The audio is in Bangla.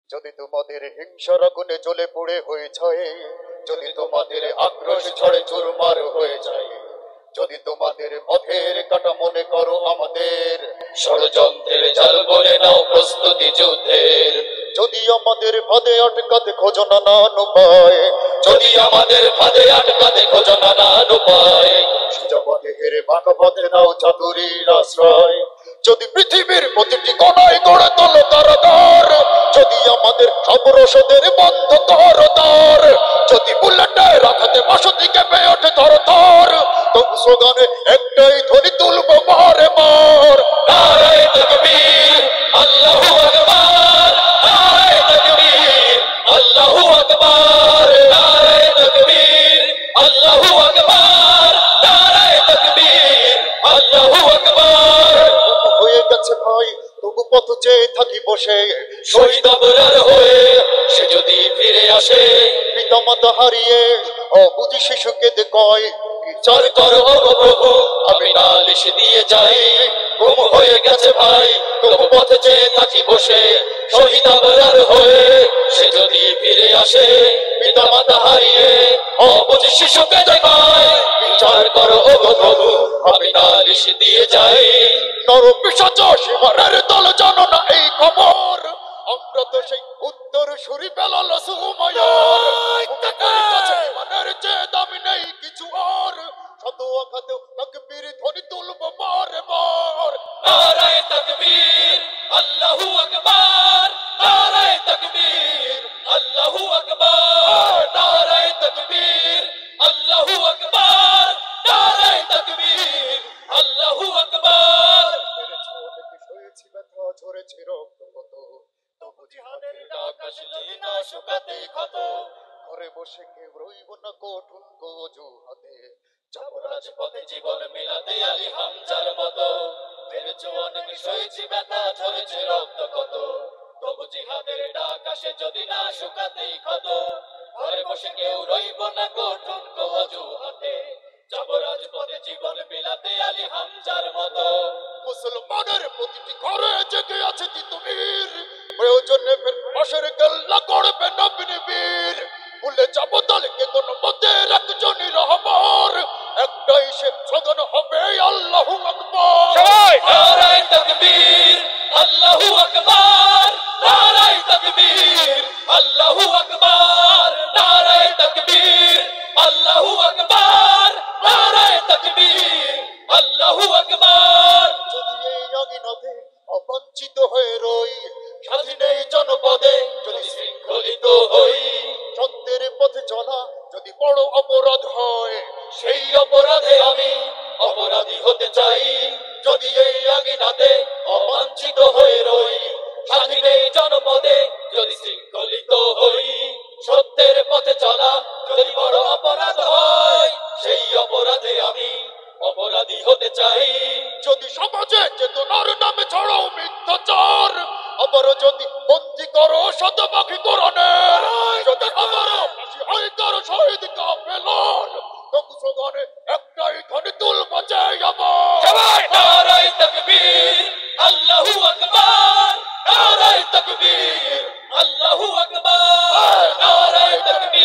যদি তোমাদের হিংসার আগুনে জ্বলে পুড়ে হয়ে যায়, যদি তোমাদের আক্রোশ ঝড়ে চুরমার হয়ে যায়, যদি তোমাদের পথের কাটা মনে করো আমাদের ষড়যন্ত্রের জাল বলে নাও প্রস্তুতি যুদ্ধের, যদি আমাদের ফাঁদে আটকাতে খোঁজো নানান উপায়, যদি আমাদের ফাঁদে আটকাতে খোঁজো নানান উপায়, সোজা পথে হেরে বাঁকা পথে নাও চাতুরীর আশ্রয়, যদি পৃথিবীর প্রতিটি কোণায় গড়ে তোলো কারাগার, যদি আমাদের সব রসদের বন্ধ করো দ্বার, যদি বুলেটে রাখাতে বসতি কেঁপে ওঠে থরথর, তবু স্লোগানে একটাই ধ্বনি তুলবো বারে বার, নারায়ে তাকবীর আল্লাহু আকবার, নারায়ে তাকবীর আল্লাহু আকবার, নারায়ে তাকবীর আল্লাহু আকবার, নারায়ে তাকবীর আল্লাহু আকবার। হয়ে গেছে ভাই তবু পথ চেয়ে থাকি বসে, শহীদ আবরার হয়ে সে যদি ফিরে আসে, পিতামাতা হারিয়ে অবুঝি শিশুকে কয় বিচার করো প্রভু, আমি নালিশ দিয়ে যাই, গুম হয়ে গেছে ভাই তবু পথ চেয়ে থাকি বসে, শহীদ আবরার হয়ে সে যদি ফিরে আসে, পিতামাতা হারিয়ে অবুঝি শিশুকে কয় বিচার করো প্রভু, আমি নালিশ দিয়ে যাই। নরপিশাচ সীমারের দল জানো না এই খবর, আমরা তো সেই উত্তর সুরি বেলাল সুমাইয়ার, ইমানের চেয়ে দামি নেই কিছু আর, শত আঘাতেও তাকবীর ধ্বনি তুলবো বারে বার, নারায়ে তাকবীর আল্লাহু আকবার, নারায়ে তাকবীর আল্লাহু আকবার, নারায়ে তাকবীর আল্লাহু আকবার, নারায়ে তাকবীর আল্লাহু আকবার। সয়েছি ব্যথা ঝরেছে রক্ত কত, তবু জিহাদের ডাক আসলে না শুকাতে ক্ষত, ঘরে বসে কেউ রইব না কঠোর অজুহাতে, যাব রাজপথে জীবন মিলাতে আলী হামজার মতো, পেরেছ অনেক সয়েছি ব্যথা ঝরেছে রক্ত কত, তবু জিহাদের ডাক আসে যদি না শুকাতে ক্ষত, ঘরে বসে কেউ রইব না কঠোর অজুহাতে, যাব রাজপথে জীবন বিলাতে আলী হামজার মতো। মুসলমানের প্রতিটি ঘরে জেগে আছে তিতুমির, প্রয়োজনে ফের পাশের কেল্লা করবে নবীন বীর, ভুলে যাব দলকে কোন মতে একজনই রহবার, একটাই সে স্লোগান হবে আল্লাহু আকবার, নারায়ে তাকবীর আল্লাহু আকবার, নারায়ে তাকবীর আল্লাহু আকবার, নারায়ে তাকবীর আল্লাহু আকবার, নারায়ে তাকবীর আল্লাহু আকবার। যদি এই আঙিনাতে অবঞ্চিত হয়ে রই, স্বাধীন এই জনপদে যদি শৃঙ্খলিত হই, সত্যের পথে চলা যদি বড় অপরাধ হয়, সেই অপরাধে আমি অপরাধী হতে চাই, যদি এই আঙিনাতে অবঞ্চিত হয়ে রই, স্বাধীন এই জনপদে যদি শৃঙ্খলিত হই, সত্যের পথে চলা যদি বড় অপরাধ হয়, সেই অপরাধে আমি অপরাধী হতে চাই, যদি সমাজে চেতনার নামে ছড়াও মিথ্যাচার, আবার যদি বন্দী করো শতপাখি কোরআনের, যদি আবারও ফাঁসি হয় কারো শহীদ কাফেলার, তবু স্লোগানে একটাই ধ্বনি তুলবো যে আমার, নারায়ে তাকবীর আল্লাহু আকবার, নারায়ে তাকবীর আল্লাহু আকবার, নারায়ে তাকবীর